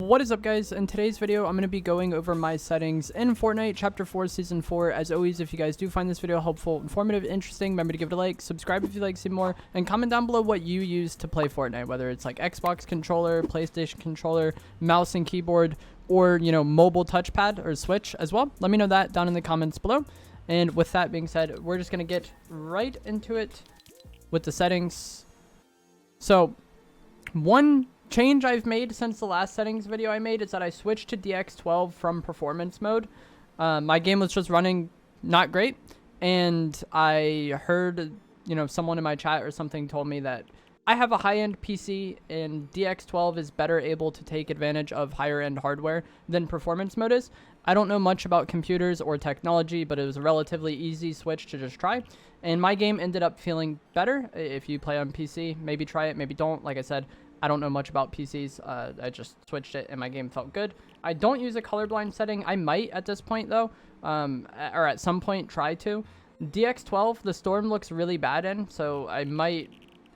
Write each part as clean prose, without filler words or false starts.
What is up, guys? In today's video, I'm going to be going over my settings in Fortnite Chapter 4 Season 4. As always, if you guys do find this video helpful, informative, interesting, remember to give it a like, subscribe if you'd like to see more, and comment down below what you use to play Fortnite, whether it's like Xbox controller, PlayStation controller, mouse and keyboard, or, you know, mobile touchpad or Switch as well. Let me know that down in the comments below. And with that being said, we're just going to get right into it with the settings. So, one change I've made since the last settings video I made is that I switched to DX12 from performance mode. My game was just running not great, and I heard, you know, someone in my chat or something told me that I have a high-end PC and DX12 is better able to take advantage of higher-end hardware than performance mode is. I don't know much about computers or technology, but it was a relatively easy switch to just try, and my game ended up feeling better. If you play on PC, maybe try it, maybe don't. Like I said, I don't know much about PCs. I just switched it and my game felt good. I don't use a colorblind setting. I might at this point though, or at some point try to. DX12, the storm looks really bad in, so I might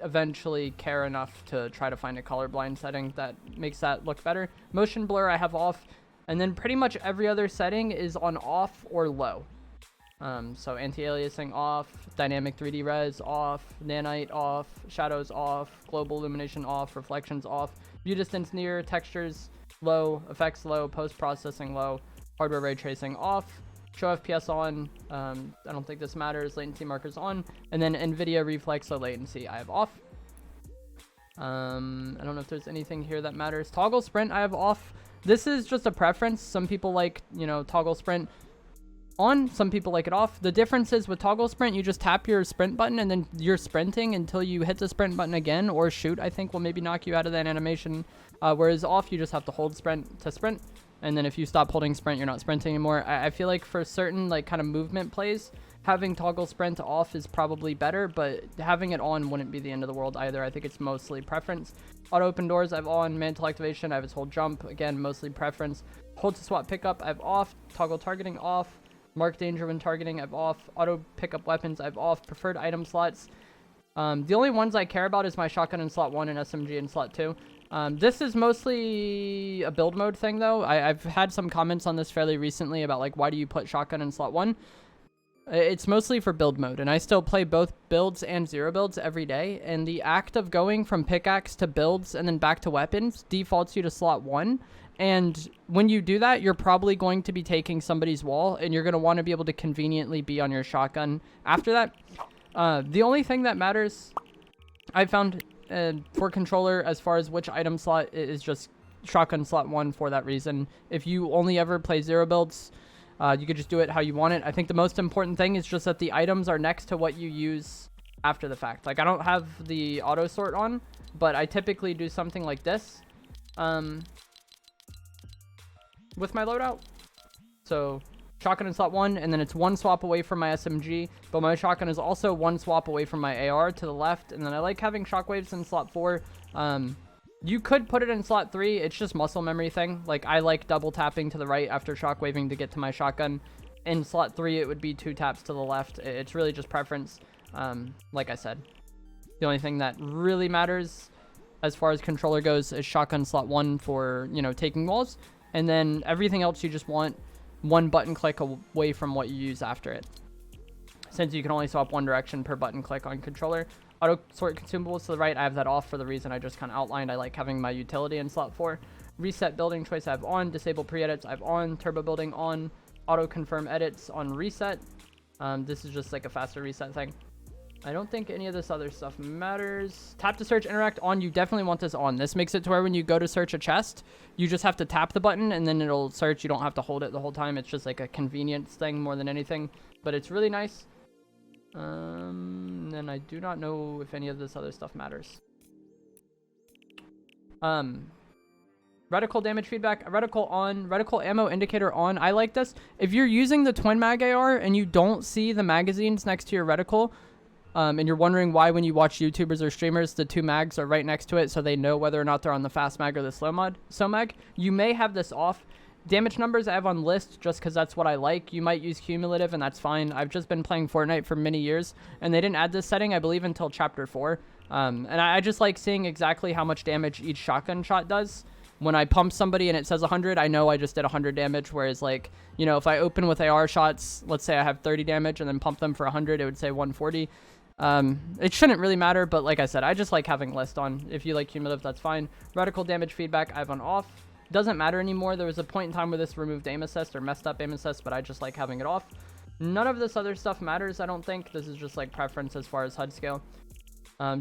eventually care enough to try to find a colorblind setting that makes that look better. Motion blur I have off, and then pretty much every other setting is on off or low. So anti-aliasing off, dynamic 3D res off, nanite off, shadows off, global illumination off, reflections off, view distance near, textures low, effects low, post-processing low, hardware ray tracing off, show FPS on, I don't think this matters, latency markers on, and then NVIDIA reflex low latency I have off. I don't know if there's anything here that matters. Toggle sprint I have off. This is just a preference. Some people like, you know, toggle sprint on, some people like it off. The difference is with toggle sprint, you just tap your sprint button and then you're sprinting until you hit the sprint button again, or shoot I think will maybe knock you out of that animation, whereas off you just have to hold sprint to sprint, and then if you stop holding sprint you're not sprinting anymore. I feel like for certain like kind of movement plays, having toggle sprint off is probably better, but having it on wouldn't be the end of the world either. I think it's mostly preference. Auto open doors I have on, mantle activation I have its hold jump, again mostly preference. Hold to swap pickup I have off, toggle targeting off, mark danger when targeting I've off, auto pick up weapons I've off, preferred item slots. The only ones I care about is my shotgun in slot 1 and SMG in slot 2. This is mostly a build mode thing though. I've had some comments on this fairly recently about like, why do you put shotgun in slot 1? It's mostly for build mode, and I still play both builds and zero builds every day, and the act of going from pickaxe to builds and then back to weapons defaults you to slot 1. And when you do that, you're probably going to be taking somebody's wall, and you're going to want to be able to conveniently be on your shotgun after that. The only thing that matters, I found, for controller as far as which item slot, is just shotgun slot 1 for that reason. If you only ever play zero builds, you could just do it how you want it. I think the most important thing is just that the items are next to what you use after the fact. Like, I don't have the auto sort on, but I typically do something like this. With my loadout. So shotgun in slot 1, and then it's one swap away from my SMG, but my shotgun is also one swap away from my AR to the left, and then I like having shockwaves in slot 4. You could put it in slot 3, it's just muscle memory thing. Like, I like double tapping to the right after shockwaving to get to my shotgun. In slot 3 it would be 2 taps to the left. It's really just preference. Like I said, the only thing that really matters as far as controller goes is shotgun slot 1 for, you know, taking walls. And then everything else you just want one button click away from what you use after it. Since you can only swap one direction per button click on controller. Auto sort consumables to the right, I have that off for the reason I just kind of outlined. I like having my utility in slot 4. Reset building choice I have on. Disable pre-edits I have on. Turbo building on. Auto confirm edits on reset. This is just like a faster reset thing. I don't think any of this other stuff matters. Tap to search interact on. You definitely want this on. This makes it to where when you go to search a chest, you just have to tap the button and then it'll search. You don't have to hold it the whole time. It's just like a convenience thing more than anything, but it's really nice. And I do not know if any of this other stuff matters. Reticle damage feedback, reticle on, reticle ammo indicator on. I like this. If you're using the twin mag AR and you don't see the magazines next to your reticle, and you're wondering why when you watch YouTubers or streamers, the 2 mags are right next to it so they know whether or not they're on the fast mag or the slow mag, you may have this off. Damage numbers I have on list just because that's what I like. You might use cumulative and that's fine. I've just been playing Fortnite for many years and they didn't add this setting, I believe, until Chapter 4. And I just like seeing exactly how much damage each shotgun shot does. when I pump somebody and it says 100, I know I just did 100 damage. Whereas like, you know, if I open with AR shots, let's say I have 30 damage and then pump them for 100, it would say 140. It shouldn't really matter, but like I said, I just like having list on. If you like cumulative, that's fine. Reticle damage feedback, I have on off. Doesn't matter anymore. There was a point in time where this removed aim assist or messed up aim assist, but I just like having it off. None of this other stuff matters, I don't think. This is just like preference as far as HUD scale.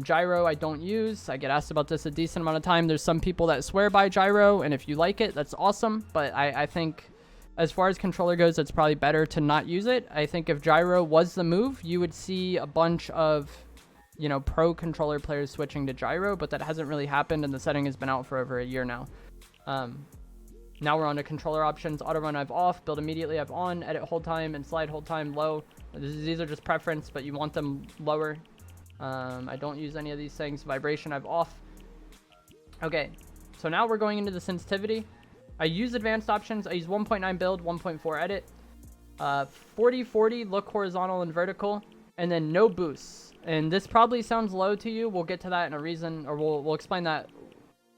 Gyro I don't use. I get asked about this a decent amount of time. There's some people that swear by gyro, and if you like it, that's awesome. But I think as far as controller goes, it's probably better to not use it. I think if gyro was the move, you would see a bunch of, you know, pro controller players switching to gyro, but that hasn't really happened, and the setting has been out for over a year now. Now we're on to controller options. Auto run I've off, build immediately I've on, edit hold time and slide hold time low. These are just preference, but you want them lower. I don't use any of these things. Vibration I've off. Okay, so now we're going into the sensitivity. I use advanced options. I use 1.9 build, 1.4 edit, 40/40 look horizontal and vertical, and then no boosts. And this probably sounds low to you. We'll get to that in a reason, or we'll explain that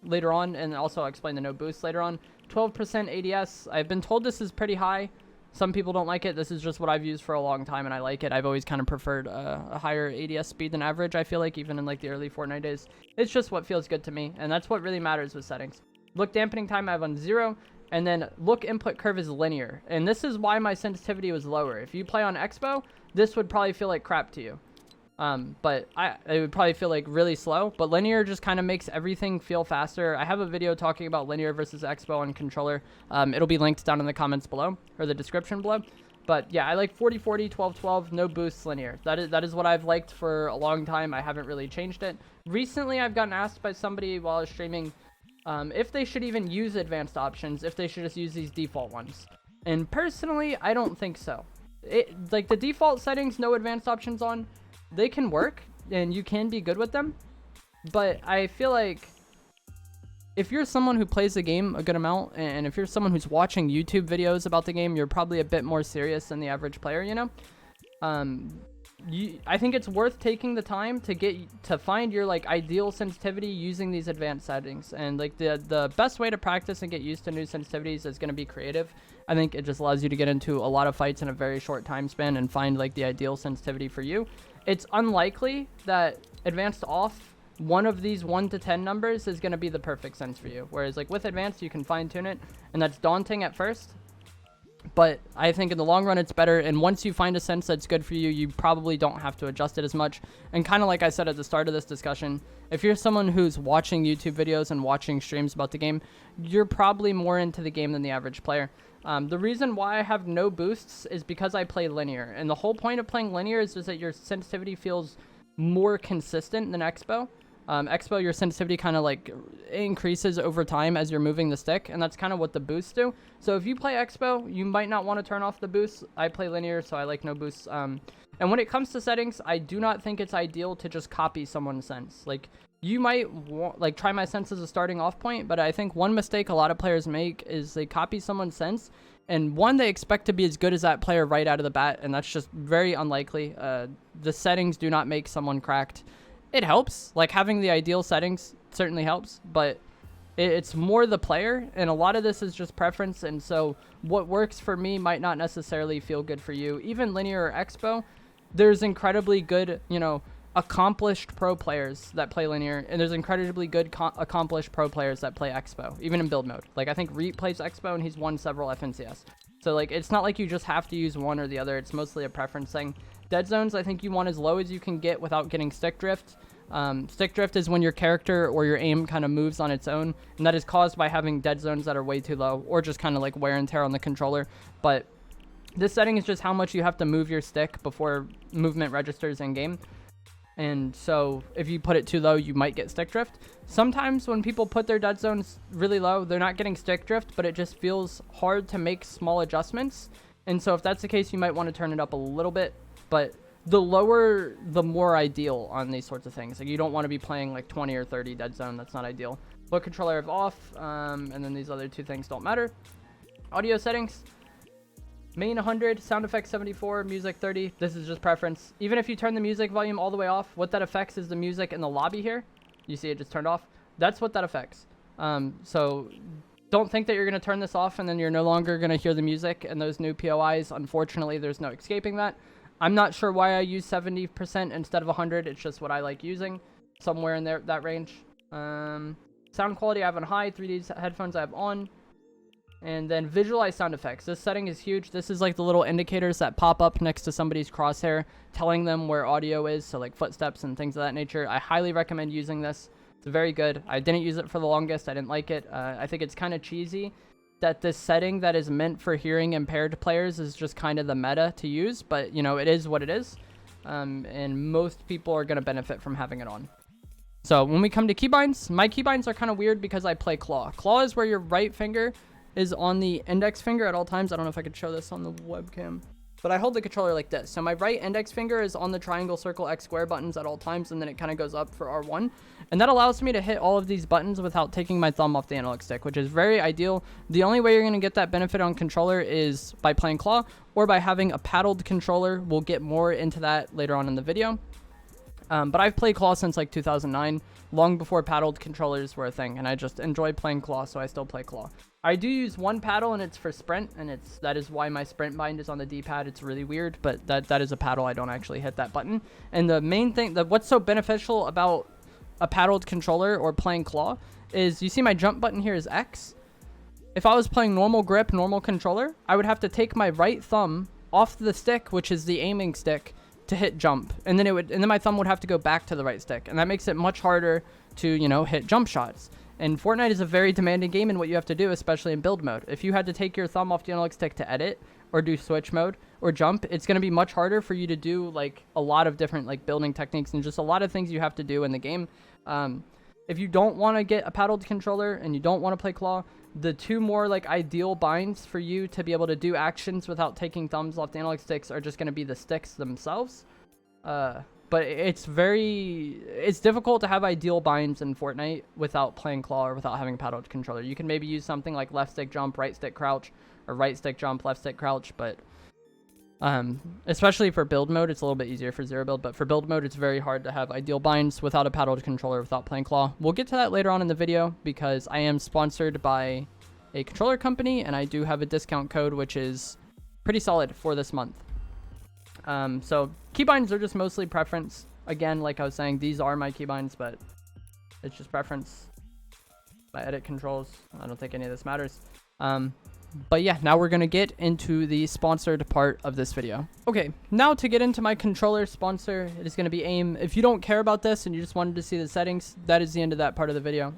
later on, and also I'll explain the no boost later on. 12% ADS. I've been told this is pretty high. Some people don't like it. This is just what I've used for a long time, and I like it. I've always kind of preferred a higher ADS speed than average, I feel like, even in like the early Fortnite days. It's just what feels good to me, and that's what really matters with settings. Look dampening time I have on 0, and then look input curve is linear. And this is why my sensitivity was lower. If you play on Expo, this would probably feel like crap to you. But it would probably feel like really slow, but linear just kind of makes everything feel faster. I have a video talking about linear versus Expo on controller. It'll be linked down in the comments below, or the description below. But yeah, I like 40/40, 12/12, no boosts, linear. That is what I've liked for a long time. I haven't really changed it. Recently, I've gotten asked by somebody while I was streaming if they should even use advanced options, if they should just use these default ones. And personally, I don't think so. Like the default settings, no advanced options on, they can work and you can be good with them, but I feel like if you're someone who plays the game a good amount, and if you're someone who's watching YouTube videos about the game, you're probably a bit more serious than the average player, you know. I think it's worth taking the time to find your like ideal sensitivity using these advanced settings. And like the best way to practice and get used to new sensitivities is going to be creative. I think it just allows you to get into a lot of fights in a very short time span and find like the ideal sensitivity for you. It's unlikely that advanced off, one of these 1 to 10 numbers is going to be the perfect sense for you. Whereas like with advanced, you can fine tune it, and that's daunting at first. But I think in the long run, it's better. And once you find a sense that's good for you, you probably don't have to adjust it as much. And kind of like I said at the start of this discussion, if you're someone who's watching YouTube videos and watching streams about the game, you're probably more into the game than the average player. The reason why I have no boosts is because I play linear. And the whole point of playing linear is just that your sensitivity feels more consistent than Expo. Expo, your sensitivity kind of like increases over time as you're moving the stick, and that's kind of what the boosts do. So if you play Expo, you might not want to turn off the boosts. I play linear, so I like no boosts. And when it comes to settings, I do not think it's ideal to just copy someone's sense. Like, you might like try my sense as a starting off point, but I think one mistake a lot of players make is they copy someone's sense, and one, they expect to be as good as that player right out of the bat, and that's just very unlikely. The settings do not make someone cracked. It helps, like having the ideal settings certainly helps, but it's more the player, and a lot of this is just preference. And so what works for me might not necessarily feel good for you. Even linear or Expo, there's incredibly good, you know, accomplished pro players that play linear, and there's incredibly good accomplished pro players that play Expo, even in build mode. Like I think Reet plays Expo and he's won several FNCS. So like it's not like you just have to use one or the other. It's mostly a preference thing. Dead zones, I think you want as low as you can get without getting stick drift. Stick drift is when your character or your aim kind of moves on its own, and that is caused by having dead zones that are way too low, or just kind of like wear and tear on the controller. But this setting is just how much you have to move your stick before movement registers in game. And so if you put it too low, you might get stick drift. Sometimes when people put their dead zones really low, they're not getting stick drift, but it just feels hard to make small adjustments. And so if that's the case, you might want to turn it up a little bit. But the lower, the more ideal on these sorts of things. Like you don't want to be playing like 20 or 30 dead zone. That's not ideal. Foot controller I have off, and then these other two things don't matter. Audio settings. Main 100, sound effects 74, music 30. This is just preference. Even if you turn the music volume all the way off, what that affects is the music in the lobby here. You see it just turned off. That's what that affects. So don't think that you're going to turn this off and then you're no longer going to hear the music and those new POIs. Unfortunately, there's no escaping that. I'm not sure why I use 70% instead of 100. It's just what I like using, somewhere in there, that range. Sound quality I have on high, 3D headphones I have on. And then visualize sound effects. This setting is huge. This is like the little indicators that pop up next to somebody's crosshair, telling them where audio is, so like footsteps and things of that nature. I highly recommend using this. It's very good. I didn't use it for the longest. I didn't like it. I think it's kind of cheesy that this setting that is meant for hearing impaired players is just kind of the meta to use, but you know, it is what it is. And most people are going to benefit from having it on. So when we come to keybinds, my keybinds are kind of weird because I play claw. Claw is where your right finger is on the index finger at all times. I don't know if I could show this on the webcam, but I hold the controller like this. So my right index finger is on the triangle, circle, X, square buttons at all times, and then it kind of goes up for R1. And that allows me to hit all of these buttons without taking my thumb off the analog stick, which is very ideal. The only way you're going to get that benefit on controller is by playing claw or by having a paddled controller. We'll get more into that later on in the video. But I've played claw since like 2009, long before paddled controllers were a thing, and I just enjoy playing claw, so I still play claw. I do use one paddle, and it's for sprint, and that is why my sprint bind is on the D-pad. It's really weird, but that is a paddle. I don't actually hit that button. And the main thing, what's so beneficial about a paddled controller or playing claw is, you see my jump button here is X. If I was playing normal grip, normal controller, I would have to take my right thumb off the stick, which is the aiming stick, to hit jump, and then my thumb would have to go back to the right stick, and that makes it much harder to, you know, hit jump shots. And Fortnite is a very demanding game in what you have to do, especially in build mode. If you had to take your thumb off the analog stick to edit or do switch mode or jump, it's going to be much harder for you to do like a lot of different like building techniques and just a lot of things you have to do in the game. If you don't want to get a paddled controller and you don't want to play claw, the two more like ideal binds for you to be able to do actions without taking thumbs off the analog sticks are just going to be the sticks themselves. But it's difficult to have ideal binds in Fortnite without playing claw or without having a paddled controller. You can maybe use something like left stick jump, right stick crouch, or right stick jump, left stick crouch, but especially for build mode, it's a little bit easier for zero build, but for build mode, it's very hard to have ideal binds without a paddled controller, without playing claw. We'll get to that later on in the video because I am sponsored by a controller company and I do have a discount code, which is pretty solid for this month. So keybinds are just mostly preference. Again, like I was saying, these are my keybinds, but it's just preference. My edit controls, I don't think any of this matters. But yeah, now we're going to get into the sponsored part of this video. Okay, now to get into my controller sponsor, it is going to be AIM. If you don't care about this and you just wanted to see the settings, that is the end of that part of the video.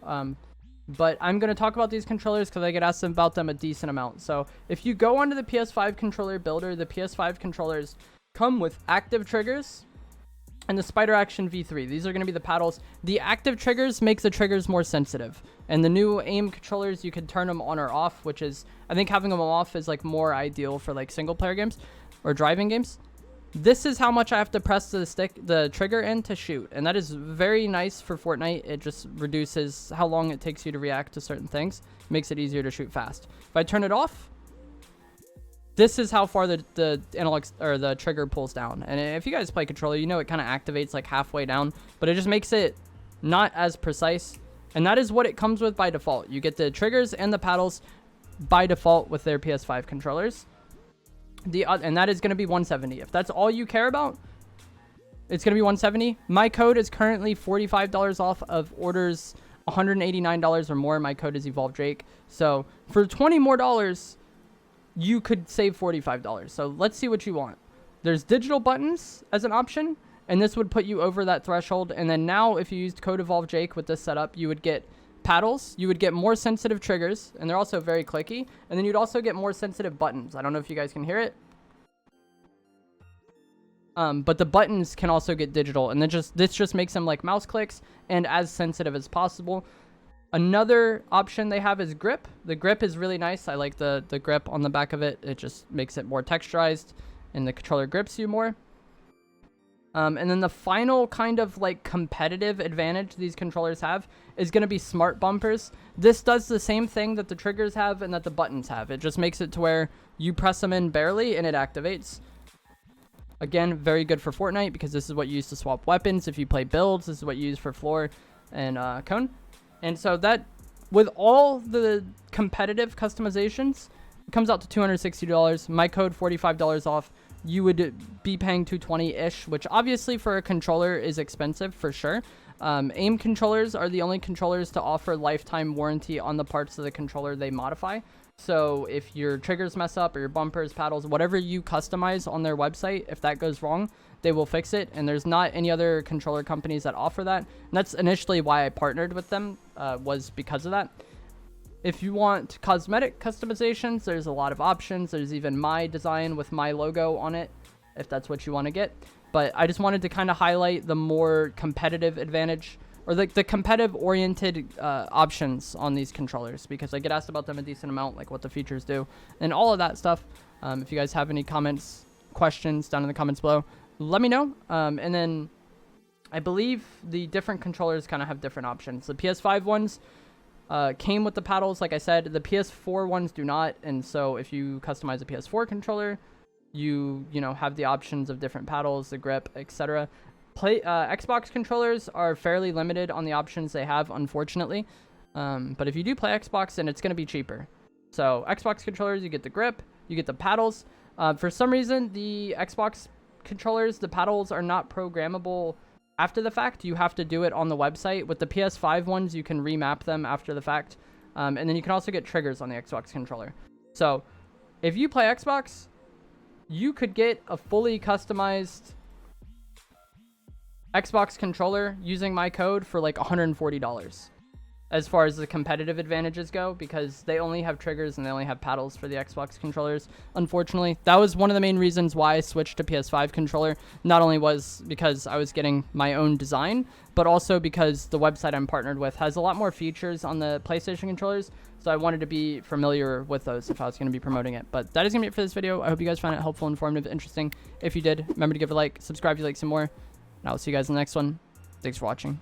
But I'm going to talk about these controllers because I get asked about them a decent amount. So if you go onto the PS5 controller builder, the PS5 controllers come with active triggers and the Spider Action V3. These are going to be the paddles. The active triggers makes the triggers more sensitive. And the new AIM controllers, you can turn them on or off, which is, I think having them off is like more ideal for like single player games or driving games. This is how much I have to press the trigger in to shoot. And that is very nice for Fortnite. It just reduces how long it takes you to react to certain things. Makes it easier to shoot fast. If I turn it off, this is how far the analog or the trigger pulls down. And if you guys play controller, you know it kind of activates like halfway down, but it just makes it not as precise. And that is what it comes with by default. You get the triggers and the paddles by default with their PS5 controllers. And that is going to be 170. If that's all you care about, it's going to be 170. My code is currently $45 off of orders $189 or more. My code is Evolve Drake. So for $20 more, you could save $45. So let's see what you want. There's digital buttons as an option, and this would put you over that threshold. And then now if you used code Evolve Jake with this setup, you would get paddles, you would get more sensitive triggers, and they're also very clicky. And then you'd also get more sensitive buttons. I don't know if you guys can hear it. But the buttons can also get digital, and then this just makes them like mouse clicks and as sensitive as possible. Another option they have is grip. The grip is really nice. I like the grip on the back of it. It just makes it more texturized, and the controller grips you more. And then the final kind of like competitive advantage these controllers have is going to be smart bumpers. This does the same thing that the triggers have and that the buttons have. It just makes it to where you press them in barely and it activates. Again, very good for Fortnite because this is what you use to swap weapons. If you play builds, this is what you use for floor and cone. And so that with all the competitive customizations, it comes out to $260. My code $45 off. You would be paying $220-ish, which obviously for a controller is expensive for sure. AIM controllers are the only controllers to offer lifetime warranty on the parts of the controller they modify. So if your triggers mess up or your bumpers, paddles, whatever you customize on their website, if that goes wrong, they will fix it. And there's not any other controller companies that offer that. And that's initially why I partnered with them, was because of that. If you want cosmetic customizations, there's a lot of options. There's even my design with my logo on it, if that's what you want to get. But I just wanted to kind of highlight the more competitive advantage, or the competitive oriented options on these controllers, because I get asked about them a decent amount, like what the features do and all of that stuff. If you guys have any comments, questions down in the comments below, let me know. And then I believe the different controllers kind of have different options. The PS5 ones came with the paddles, like I said. The PS4 ones do not, and so if you customize a PS4 controller, you know, have the options of different paddles, the grip, etc. Xbox controllers are fairly limited on the options they have, unfortunately. But if you do play Xbox, then it's going to be cheaper. So Xbox controllers, you get the grip, you get the paddles. For some reason, the Xbox controllers, the paddles are not programmable after the fact. You have to do it on the website. With the PS5 ones, you can remap them after the fact. And then you can also get triggers on the Xbox controller. So if you play Xbox, you could get a fully customized Xbox controller using my code for like $140 as far as the competitive advantages go, because they only have triggers and they only have paddles for the Xbox controllers. Unfortunately, that was one of the main reasons why I switched to PS5 controller. Not only was because I was getting my own design, but also because the website I'm partnered with has a lot more features on the PlayStation controllers. So I wanted to be familiar with those if I was going to be promoting it. But that is going to be it for this video. I hope you guys found it helpful, informative, interesting. If you did, remember to give it a like, subscribe if you like some more. And I'll see you guys in the next one. Thanks for watching.